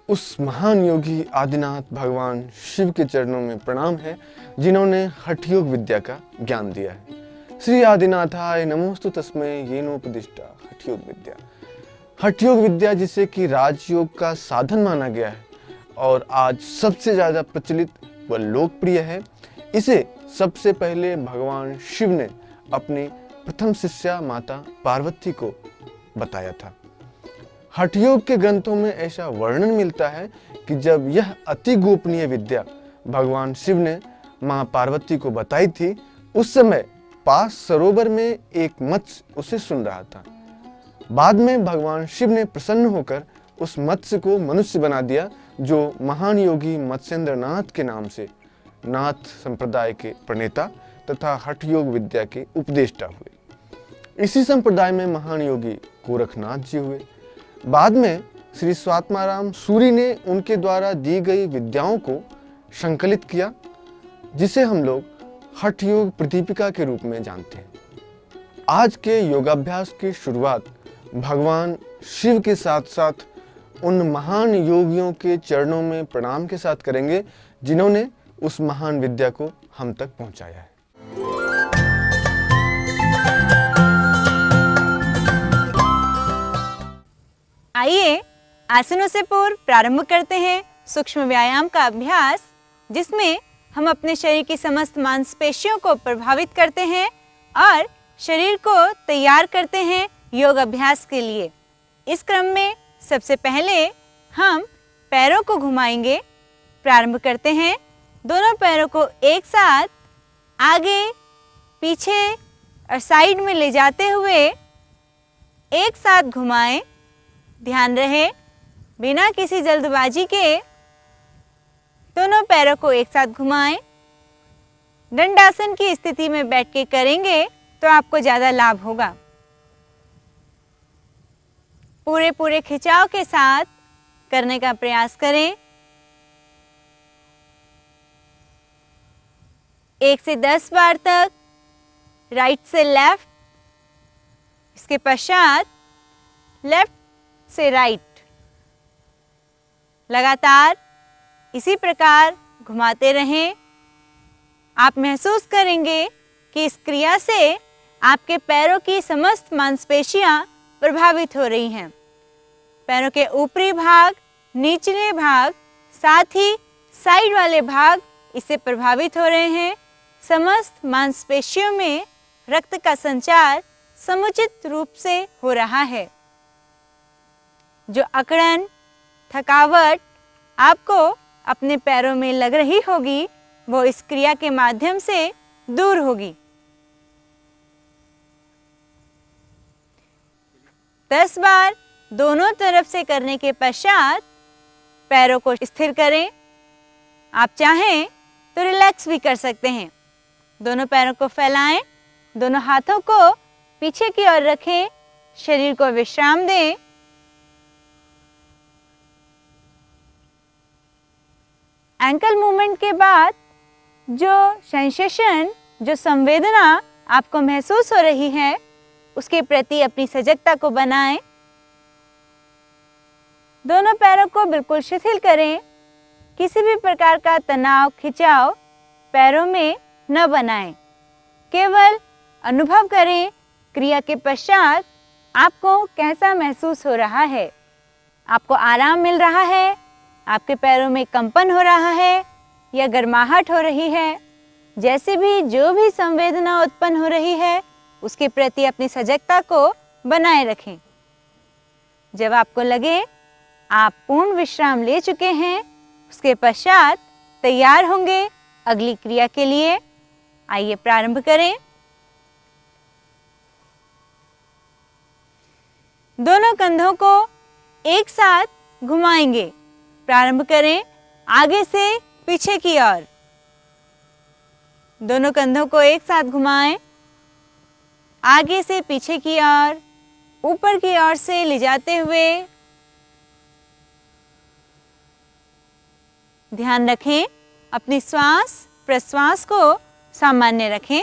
उस महान योगी आदिनाथ भगवान शिव के चरणों में प्रणाम है, जिन्होंने हठ योग विद्या का ज्ञान दिया है। श्री आदिनाथाय नमोस्तु तस्मै येनोपदिष्टा हठ योग विद्या। हठ योग विद्या जिसे कि राजयोग का साधन माना गया है और आज सबसे ज़्यादा प्रचलित व लोकप्रिय है, इसे सबसे पहले भगवान शिव ने अपनी प्रथम शिष्या माता पार्वती को बताया था। हठ योग के ग्रंथों में ऐसा वर्णन मिलता है कि जब यह अति गोपनीय विद्या भगवान शिव ने मां पार्वती को बताई थी, उस समय पास सरोवर में एक मत्स्य उसे सुन रहा था। बाद में भगवान शिव ने प्रसन्न होकर उस मत्स्य को मनुष्य बना दिया, जो महान योगी मत्स्येंद्र नाथ के नाम से नाथ संप्रदाय के प्रणेता तथा हठ योग विद्या के उपदेष्टा हुए। इसी संप्रदाय में महान योगी गोरखनाथ जी हुए। बाद में श्री स्वात्माराम सूरी ने उनके द्वारा दी गई विद्याओं को संकलित किया, जिसे हम लोग हठ योग प्रदीपिका के रूप में जानते हैं। आज के योगाभ्यास की शुरुआत भगवान शिव के साथ साथ उन महान योगियों के चरणों में प्रणाम के साथ करेंगे, जिन्होंने उस महान विद्या को हम तक पहुंचाया है। आइए आसनों से पूर्व प्रारंभ करते हैं सूक्ष्म व्यायाम का अभ्यास, जिसमें हम अपने शरीर की समस्त मांसपेशियों को प्रभावित करते हैं और शरीर को तैयार करते हैं योग अभ्यास के लिए। इस क्रम में सबसे पहले हम पैरों को घुमाएंगे। प्रारंभ करते हैं। दोनों पैरों को एक साथ आगे, पीछे और साइड में ले जाते हुए एक साथ घुमाएं। ध्यान रहे, बिना किसी जल्दबाजी के दोनों पैरों को एक साथ घुमाएं। दंडासन की स्थिति में बैठ के करेंगे तो आपको ज़्यादा लाभ होगा। पूरे खिंचाव के साथ करने का प्रयास करें। 1 से 10 बार तक राइट से लेफ्ट, इसके पश्चात लेफ्ट से राइट। लगातार इसी प्रकार घुमाते रहें। आप महसूस करेंगे कि इस क्रिया से आपके पैरों की समस्त मांसपेशियां प्रभावित हो रही हैं। पैरों के ऊपरी भाग, निचले भाग, साथ ही साइड वाले भाग इससे प्रभावित हो रहे हैं। समस्त मांसपेशियों में रक्त का संचार समुचित रूप से हो रहा है। जो अकड़न, थकावट आपको अपने पैरों में लग रही होगी, वो इस क्रिया के माध्यम से दूर होगी। 10 बार दोनों तरफ से करने के पश्चात पैरों को स्थिर करें। आप चाहें तो रिलैक्स भी कर सकते हैं। दोनों पैरों को फैलाएं, दोनों हाथों को पीछे की ओर रखें, शरीर को विश्राम दें। एंकल मूवमेंट के बाद जो सेंसेशन, जो संवेदना आपको महसूस हो रही है, उसके प्रति अपनी सजगता को बनाएं। दोनों पैरों को बिल्कुल शिथिल करें। किसी भी प्रकार का तनाव, खिंचाव पैरों में न बनाएं। केवल अनुभव करें क्रिया के पश्चात आपको कैसा महसूस हो रहा है। आपको आराम मिल रहा है, आपके पैरों में कंपन हो रहा है या गर्माहट हो रही है। जैसे भी जो भी संवेदना उत्पन्न हो रही है, उसके प्रति अपनी सजगता को बनाए रखें। जब आपको लगे आप पूर्ण विश्राम ले चुके हैं, उसके पश्चात तैयार होंगे अगली क्रिया के लिए। आइए प्रारंभ करें। दोनों कंधों को एक साथ घुमाएंगे। प्रारंभ करें आगे से पीछे की ओर। दोनों कंधों को एक साथ घुमाएं, आगे से पीछे की ओर, ऊपर की ओर से ले जाते हुए। ध्यान रखें, अपनी श्वास प्रश्वास को सामान्य रखें।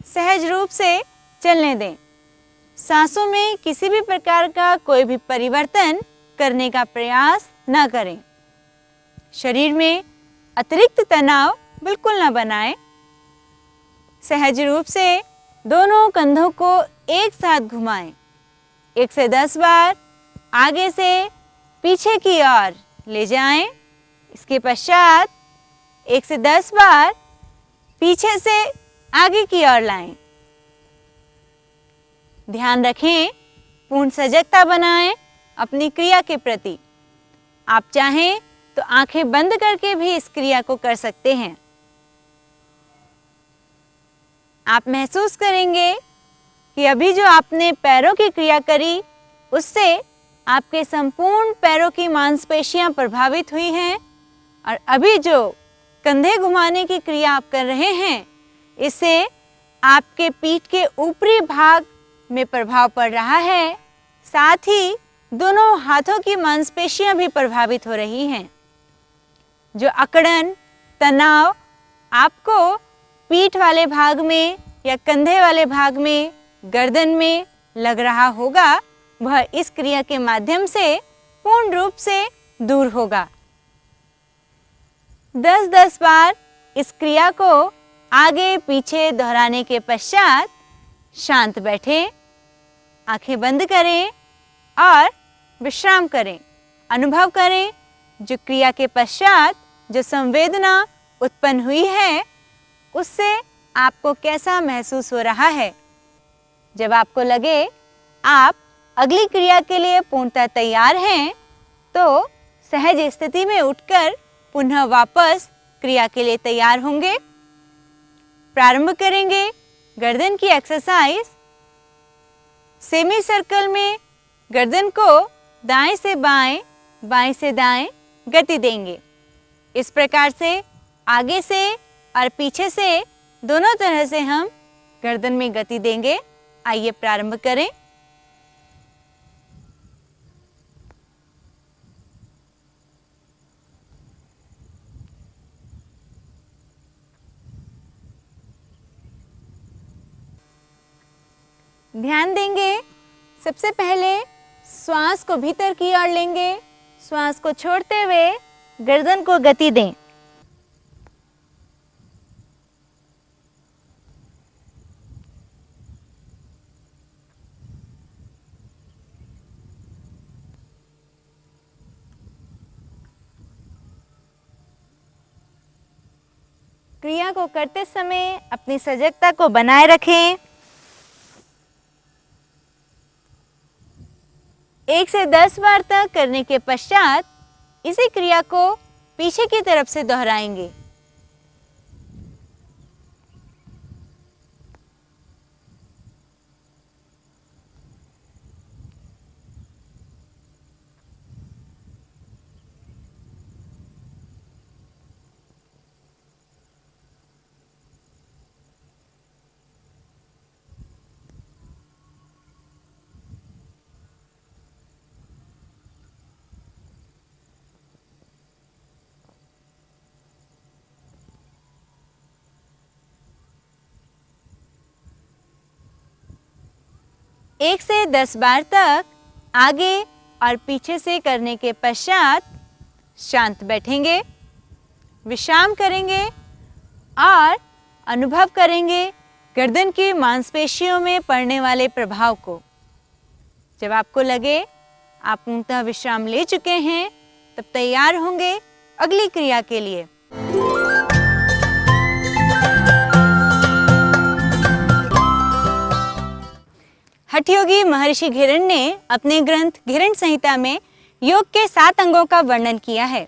सहज रूप से चलने दें। सांसों में किसी भी प्रकार का कोई भी परिवर्तन करने का प्रयास न करें। शरीर में अतिरिक्त तनाव बिल्कुल न बनाएं। सहज रूप से दोनों कंधों को एक साथ घुमाएं। 1 से 10 बार आगे से पीछे की ओर ले जाएं। इसके पश्चात 1 से 10 बार पीछे से आगे की ओर लाएं। ध्यान रखें, पूर्ण सजगता बनाएं अपनी क्रिया के प्रति। आप चाहें तो आंखें बंद करके भी इस क्रिया को कर सकते हैं। आप महसूस करेंगे कि अभी जो आपने पैरों की क्रिया करी उससे आपके संपूर्ण पैरों की मांसपेशियां प्रभावित हुई हैं, और अभी जो कंधे घुमाने की क्रिया आप कर रहे हैं इससे आपके पीठ के ऊपरी भाग में प्रभाव पड़ रहा है। साथ ही दोनों हाथों की मांसपेशियां भी प्रभावित हो रही हैं। जो अकड़न, तनाव आपको पीठ वाले भाग में या कंधे वाले भाग में, गर्दन में लग रहा होगा, वह इस क्रिया के माध्यम से पूर्ण रूप से दूर होगा। 10-10 बार इस क्रिया को आगे पीछे दोहराने के पश्चात शांत बैठें, आंखें बंद करें और विश्राम करें। अनुभव करें जो क्रिया के पश्चात जो संवेदना उत्पन्न हुई है उससे आपको कैसा महसूस हो रहा है। जब आपको लगे आप अगली क्रिया के लिए पूर्णतः तैयार हैं तो सहज स्थिति में उठकर पुनः वापस क्रिया के लिए तैयार होंगे। प्रारंभ करेंगे गर्दन की एक्सरसाइज। सेमी सर्कल में गर्दन को दाएं से बाएं, बाएं से दाएं गति देंगे। इस प्रकार से आगे से और पीछे से दोनों तरह से हम गर्दन में गति देंगे। आइए प्रारंभ करें। ध्यान देंगे, सबसे पहले श्वास को भीतर की ओर लेंगे। श्वास को छोड़ते हुए गर्दन को गति दें। क्रिया को करते समय अपनी सजगता को बनाए रखें। 1 से 10 बार तक करने के पश्चात इसी क्रिया को पीछे की तरफ से दोहराएंगे। एक से 10 बार तक आगे और पीछे से करने के पश्चात शांत बैठेंगे, विश्राम करेंगे और अनुभव करेंगे गर्दन की मांसपेशियों में पड़ने वाले प्रभाव को। जब आपको लगे आप पूर्णतः विश्राम ले चुके हैं तब तैयार होंगे अगली क्रिया के लिए। हठयोगी महर्षि घिरण ने अपने ग्रंथ घिरण संहिता में योग के 7 अंगों का वर्णन किया है।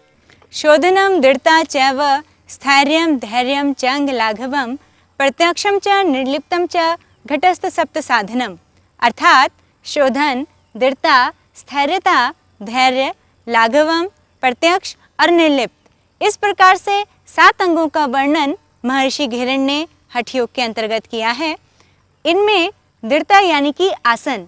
शोधनम दृढ़ता चैव स्थैर्यम धैर्यम च अंग लाघवम प्रत्यक्षम च निर्लिप्तम च घटस्थ सप्त साधनम। अर्थात शोधन, दृढ़ता, स्थैर्यता, धैर्य, लाघवम, प्रत्यक्ष और निर्लिप्त, इस प्रकार से 7 अंगों का वर्णन महर्षि घिरण ने हठयोग के अंतर्गत किया है। इनमें दृढ़ता यानी कि आसन,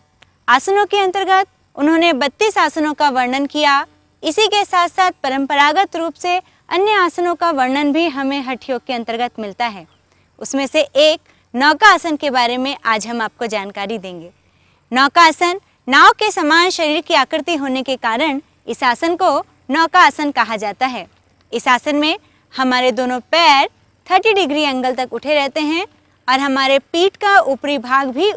आसनों के अंतर्गत उन्होंने 32 आसनों का वर्णन किया। इसी के साथ साथ परंपरागत रूप से अन्य आसनों का वर्णन भी हमें हठयोग के अंतर्गत मिलता है। उसमें से एक नौका आसन के बारे में आज हम आपको जानकारी देंगे। नौका आसन नाव के समान शरीर की आकृति होने के कारण इस आसन को नौका आसन कहा जाता है। इस आसन में हमारे दोनों पैर 30 डिग्री एंगल तक उठे रहते हैं और हमारे पीठ का ऊपरी भाग भी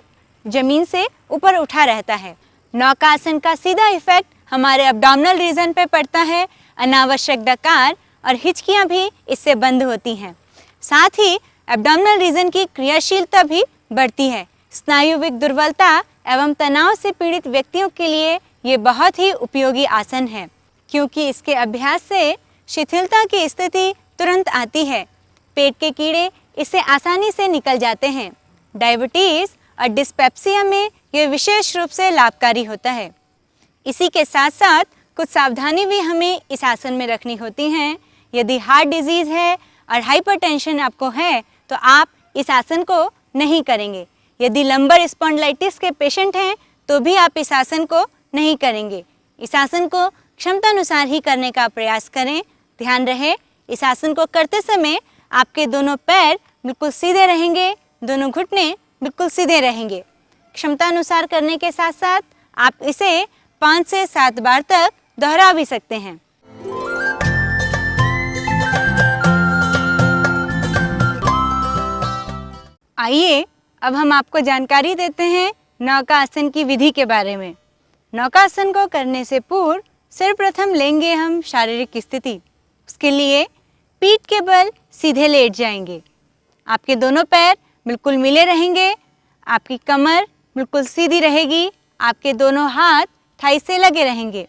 जमीन से ऊपर उठा रहता है। नौका आसन का सीधा इफेक्ट हमारे एब्डोमिनल रीजन पे पड़ता है। अनावश्यक डकार और हिचकियां भी इससे बंद होती हैं। साथ ही एब्डोमिनल रीजन की क्रियाशीलता भी बढ़ती है। स्नायुविक दुर्बलता एवं तनाव से पीड़ित व्यक्तियों के लिए ये बहुत ही उपयोगी आसन है, क्योंकि इसके अभ्यास से शिथिलता की स्थिति तुरंत आती है। पेट के कीड़े इससे आसानी से निकल जाते हैं। डायबिटीज़ और डिस्पेप्सिया में यह विशेष रूप से लाभकारी होता है। इसी के साथ साथ कुछ सावधानी भी हमें इस आसन में रखनी होती हैं। यदि हार्ट डिजीज़ है और हाइपरटेंशन आपको है तो आप इस आसन को नहीं करेंगे। यदि लंबर स्पॉन्डिलाइटिस के पेशेंट हैं तो भी आप इस आसन को नहीं करेंगे। इस आसन को क्षमता अनुसार ही करने का प्रयास करें। ध्यान रहे, इस आसन को करते समय आपके दोनों पैर बिल्कुल सीधे रहेंगे, दोनों घुटने बिल्कुल सीधे रहेंगे। क्षमता अनुसार करने के साथ साथ आप इसे 5 से 7 बार तक दोहरा भी सकते हैं। आइए अब हम आपको जानकारी देते हैं नौका आसन की विधि के बारे में। नौका आसन को करने से पूर्व सर्वप्रथम लेंगे हम शारीरिक स्थिति। उसके लिए पीठ के बल सीधे लेट जाएंगे। आपके दोनों पैर बिल्कुल मिले रहेंगे। आपकी कमर बिल्कुल सीधी रहेगी। आपके दोनों हाथ थाई से लगे रहेंगे।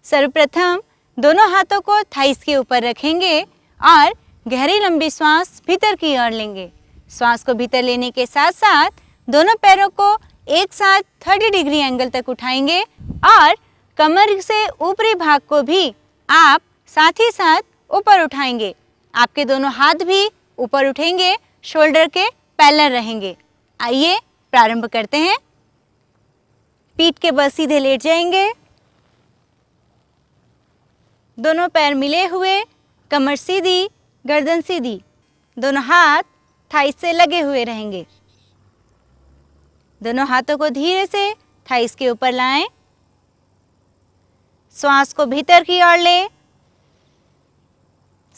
सर्वप्रथम दोनों हाथों को थाइस के ऊपर रखेंगे और गहरी लंबी श्वास भीतर की ओर लेंगे। श्वास को भीतर लेने के साथ साथ दोनों पैरों को एक साथ 30 डिग्री एंगल तक उठाएंगे और कमर से ऊपरी भाग को भी आप साथ ही साथ ऊपर उठाएंगे। आपके दोनों हाथ भी ऊपर उठेंगे, शोल्डर के पैरेलल रहेंगे। आइए प्रारंभ करते हैं। पीठ के बल सीधे लेट जाएंगे, दोनों पैर मिले हुए, कमर सीधी, गर्दन सीधी, दोनों हाथ थाइस से लगे हुए रहेंगे। दोनों हाथों को धीरे से थाइस के ऊपर लाएं। श्वास को भीतर की ओर लें।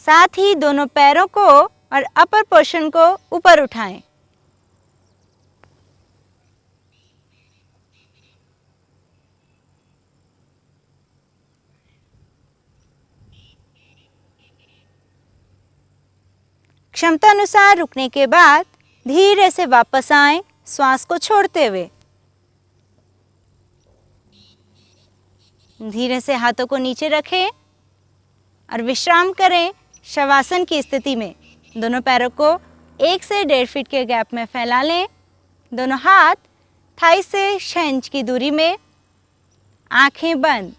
साथ ही दोनों पैरों को और अपर पोर्शन को ऊपर उठाएं। क्षमता अनुसार रुकने के बाद धीरे से वापस आएं, श्वास को छोड़ते हुए। धीरे से हाथों को नीचे रखें और विश्राम करें शवासन की स्थिति में। दोनों पैरों को 1 से 1.5 फीट के गैप में फैला लें। दोनों हाथ थाई से 6 इंच की दूरी में। आंखें बंद।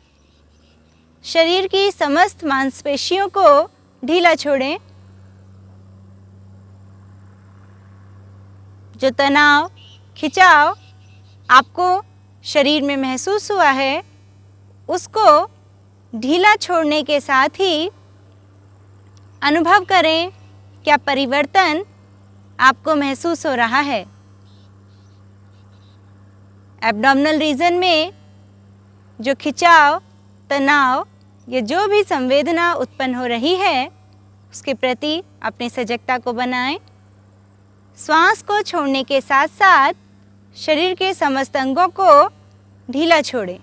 शरीर की समस्त मांसपेशियों को ढीला छोड़ें। जो तनाव, खिंचाव आपको शरीर में महसूस हुआ है, उसको ढीला छोड़ने के साथ ही अनुभव करें क्या परिवर्तन आपको महसूस हो रहा है। एब्डोमिनल रीजन में जो खिंचाव, तनाव या जो भी संवेदना उत्पन्न हो रही है, उसके प्रति अपनी सजगता को बनाएं। श्वास को छोड़ने के साथ साथ शरीर के समस्त अंगों को ढीला छोड़ें।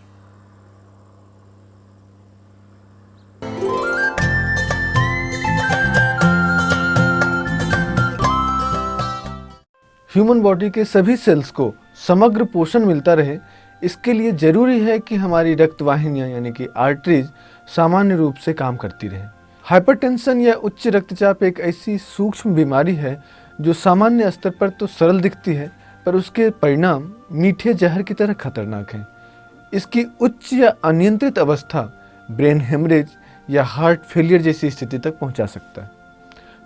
ह्यूमन बॉडी के सभी सेल्स को समग्र पोषण मिलता रहे, इसके लिए जरूरी है कि हमारी रक्तवाहिनियां यानी कि आर्टरीज सामान्य रूप से काम करती रहें। हाइपरटेंशन या उच्च रक्तचाप एक ऐसी सूक्ष्म बीमारी है जो सामान्य स्तर पर तो सरल दिखती है, पर उसके परिणाम मीठे जहर की तरह खतरनाक हैं। इसकी उच्च या अनियंत्रित अवस्था ब्रेन हेमरेज या हार्ट फेलियर जैसी स्थिति तक पहुंचा सकता है।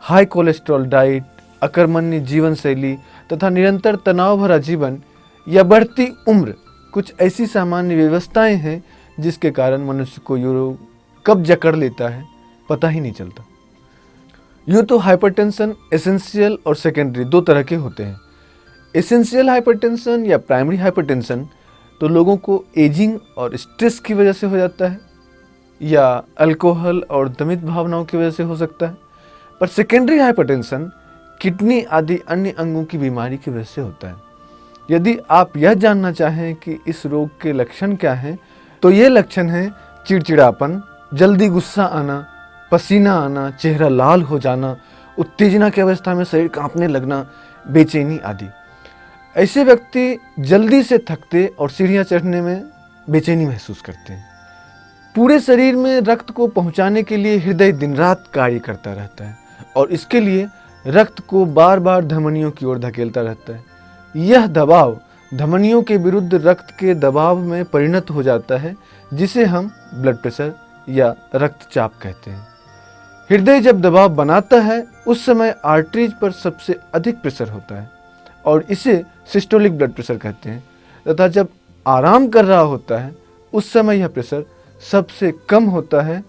हाई कोलेस्ट्रॉल डाइट, अकर्मण्य जीवन शैली तथा निरंतर तनाव भरा जीवन या बढ़ती उम्र कुछ ऐसी सामान्य व्यवस्थाएं हैं जिसके कारण मनुष्य को ये रोग कब जकड़ लेता है पता ही नहीं चलता। यूँ तो हाइपरटेंशन एसेंशियल और सेकेंडरी 2 तरह के होते हैं। एसेंशियल हाइपरटेंशन या प्राइमरी हाइपरटेंशन तो लोगों को एजिंग और स्ट्रेस की वजह से हो जाता है। या अल्कोहल और दमित भावनाओं की वजह से हो सकता है। पर सेकेंडरी हाइपरटेंशन किडनी आदि अन्य अंगों की बीमारी की वजह से होता है। यदि आप यह जानना चाहें कि इस रोग के लक्षण क्या हैं, तो ये लक्षण हैं चिड़चिड़ापन, जल्दी गुस्सा आना, पसीना आना, चेहरा लाल हो जाना, उत्तेजना की अवस्था में शरीर कांपने लगना, बेचैनी आदि। ऐसे व्यक्ति जल्दी से थकते और सीढ़ियाँ चढ़ने में बेचैनी महसूस करते हैं। पूरे शरीर में रक्त को पहुंचाने के लिए हृदय दिन रात कार्य करता रहता है और इसके लिए रक्त को बार बार धमनियों की ओर धकेलता रहता है। यह दबाव धमनियों के विरुद्ध रक्त के दबाव में परिणत हो जाता है, जिसे हम ब्लड प्रेशर या रक्तचाप कहते हैं। हृदय जब दबाव बनाता है उस समय आर्टरीज पर सबसे अधिक प्रेशर होता है और इसे सिस्टोलिक ब्लड प्रेशर कहते हैं, तथा जब आराम कर रहा होता है उस समय यह प्रेशर सबसे कम होता है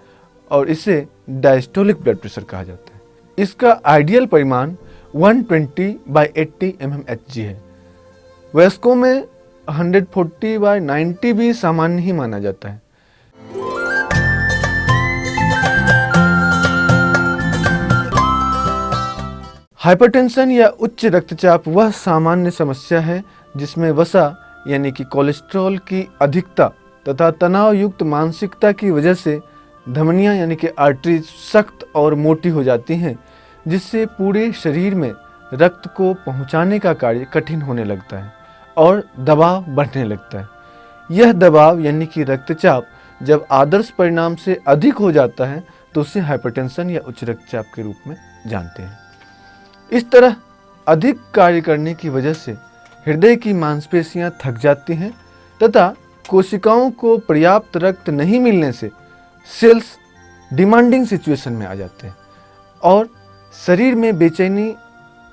और इसे डायस्टोलिक ब्लड प्रेशर कहा जाता है। इसका आइडियल परिमाण 120/80 mmHg है। वयस्कों में 140/90 भी सामान्य ही माना जाता है। हाइपरटेंशन या उच्च रक्तचाप वह सामान्य समस्या है जिसमें वसा यानी कि कोलेस्ट्रॉल की अधिकता तथा तनाव युक्त मानसिकता की वजह से धमनियां यानी कि आर्टरीज सख्त और मोटी हो जाती हैं, जिससे पूरे शरीर में रक्त को पहुंचाने का कार्य कठिन होने लगता है और दबाव बढ़ने लगता है। यह दबाव यानी कि रक्तचाप जब आदर्श परिणाम से अधिक हो जाता है तो उसे हाइपरटेंशन या उच्च रक्तचाप के रूप में जानते हैं। इस तरह अधिक कार्य करने की वजह से हृदय की मांसपेशियां थक जाती हैं तथा कोशिकाओं को पर्याप्त रक्त नहीं मिलने से सेल्स डिमांडिंग सिचुएशन में आ जाते हैं और शरीर में बेचैनी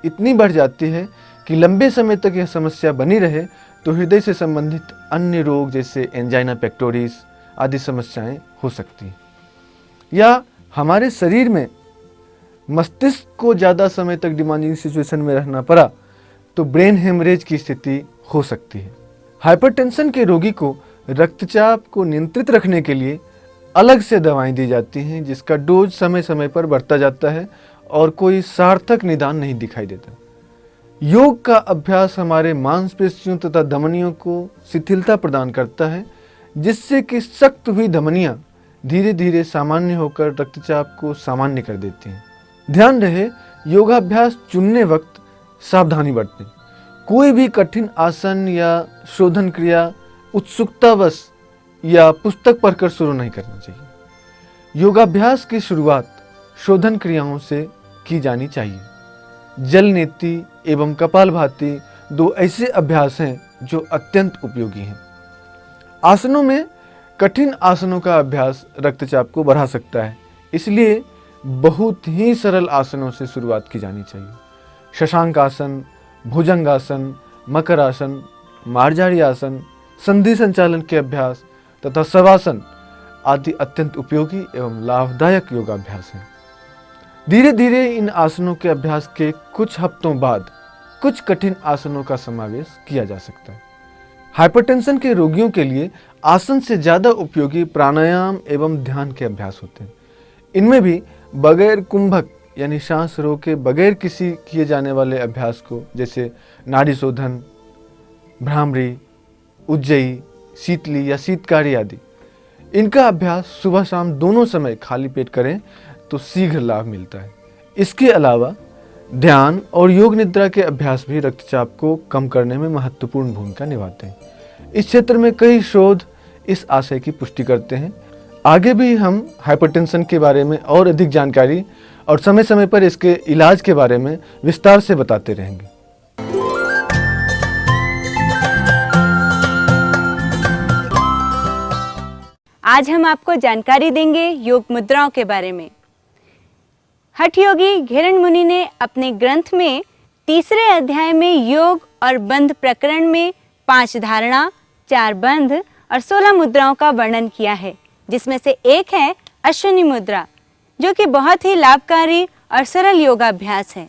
इतनी बढ़ जाती है कि लंबे समय तक यह समस्या बनी रहे तो हृदय से संबंधित अन्य रोग जैसे एंजाइना पेक्टोरिस आदि समस्याएं हो सकती हैं। या हमारे शरीर में मस्तिष्क को ज़्यादा समय तक डिमांडिंग सिचुएशन में रहना पड़ा तो ब्रेन हेमरेज की स्थिति हो सकती है। हाइपरटेंशन के रोगी को रक्तचाप को नियंत्रित रखने के लिए अलग से दवाएं दी जाती हैं, जिसका डोज समय समय पर बढ़ता जाता है और कोई सार्थक निदान नहीं दिखाई देता। योग का अभ्यास हमारे मांसपेशियों तथा धमनियों को शिथिलता प्रदान करता है, जिससे कि सख्त हुई धमनियां धीरे धीरे सामान्य होकर रक्तचाप को सामान्य कर देती हैं। ध्यान रहे, योगाभ्यास चुनने वक्त सावधानी बरतें। कोई भी कठिन आसन या शोधन क्रिया उत्सुकतावश या पुस्तक पढ़कर शुरू नहीं करना चाहिए। योगाभ्यास की शुरुआत शोधन क्रियाओं से की जानी चाहिए। जल नेति एवं कपालभाति दो ऐसे अभ्यास हैं जो अत्यंत उपयोगी हैं। आसनों में कठिन आसनों का अभ्यास रक्तचाप को बढ़ा सकता है, इसलिए बहुत ही सरल आसनों से शुरुआत की जानी चाहिए। शशांक आसन, भुजंगासन, मकर आसन, मार्जारी आसन, संधि संचालन के अभ्यास तथा शवासन आदि अत्यंत उपयोगी एवं लाभदायक योगाभ्यास हैं। धीरे धीरे इन आसनों के अभ्यास के कुछ हफ्तों बाद कुछ कठिन आसनों का समावेश किया जा सकता है। हाइपरटेंशन के रोगियों के लिए आसन से ज़्यादा उपयोगी प्राणायाम एवं ध्यान के अभ्यास होते हैं। इनमें भी बगैर कुंभक यानी सांस रोके बगैर किसी किए जाने वाले अभ्यास को, जैसे नाड़ी शोधन, भ्रामरी, उज्जयी, शीतली या शीतकारी आदि, इनका अभ्यास सुबह शाम दोनों समय खाली पेट करें तो शीघ्र लाभ मिलता है। इसके अलावा ध्यान और योग निद्रा के अभ्यास भी रक्तचाप को कम करने में महत्वपूर्ण भूमिका निभाते हैं। इस क्षेत्र में कई शोध इस आशय की पुष्टि करते हैं। आगे भी हम हाइपरटेंशन के बारे में और अधिक जानकारी और समय समय पर इसके इलाज के बारे में विस्तार से बताते रहेंगे। आज हम आपको जानकारी देंगे योग मुद्राओं के बारे में। हठ योगी घेरण मुनि ने अपने ग्रंथ में 3 अध्याय में योग और बंध प्रकरण में 5 धारणा, 4 बंध और 16 मुद्राओं का वर्णन किया है, जिसमें से एक है अश्विनी मुद्रा, जो कि बहुत ही लाभकारी और सरल योगाभ्यास है,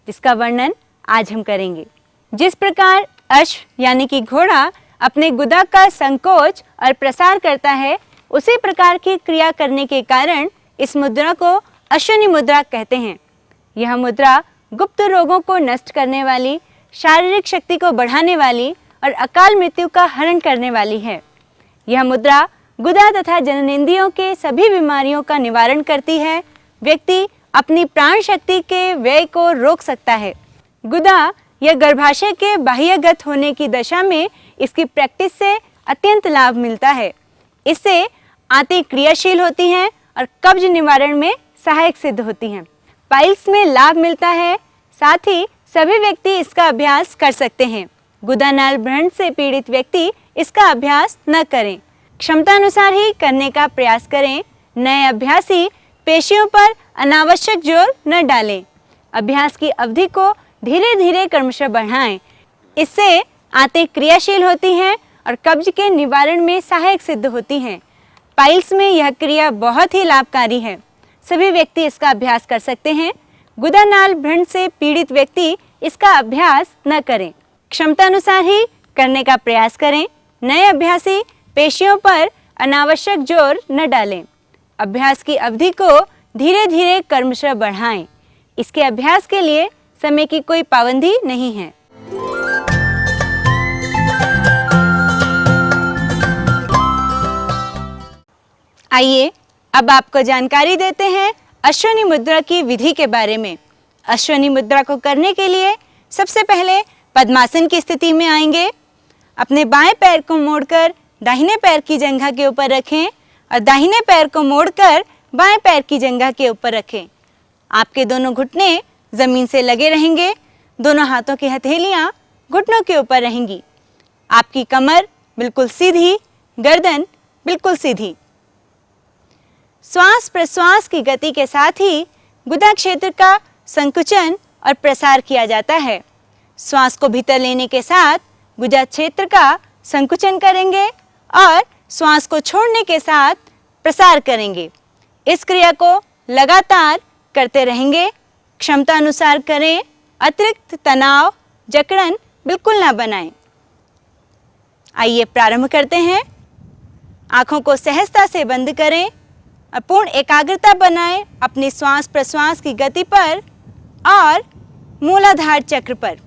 जिसका वर्णन आज हम करेंगे। जिस प्रकार अश्व यानी कि घोड़ा अपने गुदा का संकोच और प्रसार करता है, उसी प्रकार की क्रिया करने के कारण इस मुद्रा को अश्विनी मुद्रा कहते हैं। यह मुद्रा गुप्त रोगों को नष्ट करने वाली, शारीरिक शक्ति को बढ़ाने वाली और अकाल मृत्यु का हरण करने वाली है। यह मुद्रा गुदा तथा जननेंद्रियों के सभी बीमारियों का निवारण करती है। व्यक्ति अपनी प्राण शक्ति के व्यय को रोक सकता है। गुदा या गर्भाशय के बाह्यगत होने की दशा में इसकी प्रैक्टिस से अत्यंत लाभ मिलता है। इससे आंतें क्रियाशील होती हैं और कब्ज निवारण में सहायक सिद्ध होती हैं। पाइल्स में लाभ मिलता है। साथ ही सभी व्यक्ति इसका अभ्यास कर सकते हैं। गुदानाल व्रण से पीड़ित व्यक्ति इसका अभ्यास न करें, क्षमतानुसार ही करने का प्रयास करें। नए अभ्यासी पेशियों पर अनावश्यक जोर न डालें। अभ्यास की अवधि को धीरे धीरे क्रमशः बढ़ाएं। इससे आंतें क्रियाशील होती हैं और कब्ज के निवारण में सहायक सिद्ध होती हैं। पाइल्स में यह क्रिया बहुत ही लाभकारी है। सभी व्यक्ति इसका अभ्यास कर सकते हैं। गुदानाल व्रण से पीड़ित व्यक्ति इसका अभ्यास न करें, क्षमतानुसार ही करने का प्रयास करें। नए अभ्यासी पेशियों पर अनावश्यक जोर न डालें। अभ्यास की अवधि को धीरे धीरे क्रमशः बढ़ाएं। इसके अभ्यास के लिए समय की कोई पाबंदी नहीं है। आइए अब आपको जानकारी देते हैं अश्विनी मुद्रा की विधि के बारे में। अश्विनी मुद्रा को करने के लिए सबसे पहले पद्मासन की स्थिति में आएंगे। अपने बाएं पैर को मोड़कर दाहिने पैर की जंघा के ऊपर रखें और दाहिने पैर को मोड़कर बाएं पैर की जंघा के ऊपर रखें। आपके दोनों घुटने जमीन से लगे रहेंगे। दोनों हाथों की हथेलियां घुटनों के ऊपर रहेंगी। आपकी कमर बिल्कुल सीधी, गर्दन बिल्कुल सीधी। श्वास प्रश्वास की गति के साथ ही गुदा क्षेत्र का संकुचन और प्रसार किया जाता है। श्वास को भीतर लेने के साथ गुदा क्षेत्र का संकुचन करेंगे और श्वास को छोड़ने के साथ प्रसार करेंगे। इस क्रिया को लगातार करते रहेंगे। क्षमता अनुसार करें। अतिरिक्त तनाव, जकड़न बिल्कुल ना बनाएं। आइए प्रारंभ करते हैं। आंखों को सहजता से बंद करें और पूर्ण एकाग्रता बनाएं अपनी श्वास प्रश्वास की गति पर और मूलाधार चक्र पर।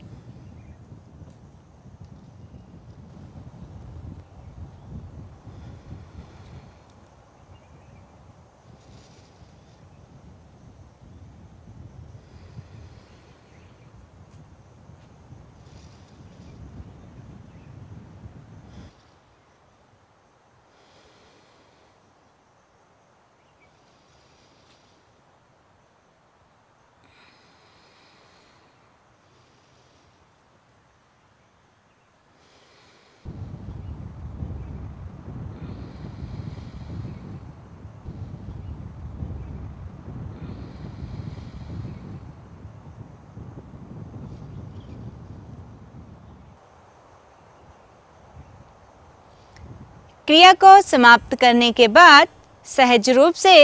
क्रिया को समाप्त करने के बाद सहज रूप से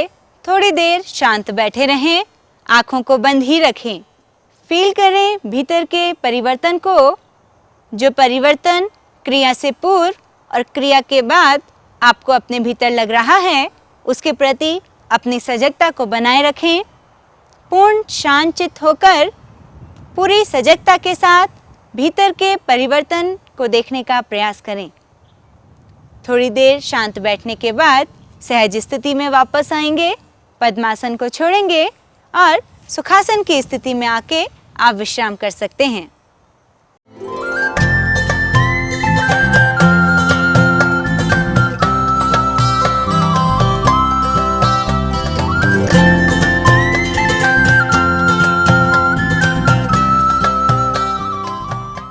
थोड़ी देर शांत बैठे रहें। आँखों को बंद ही रखें। फील करें भीतर के परिवर्तन को। जो परिवर्तन क्रिया से पूर्व और क्रिया के बाद आपको अपने भीतर लग रहा है, उसके प्रति अपनी सजगता को बनाए रखें। पूर्ण शांत चित्त होकर पूरी सजगता के साथ भीतर के परिवर्तन को देखने का प्रयास करें। थोड़ी देर शांत बैठने के बाद सहज स्थिति में वापस आएंगे। पद्मासन को छोड़ेंगे और सुखासन की स्थिति में आके आप विश्राम कर सकते हैं।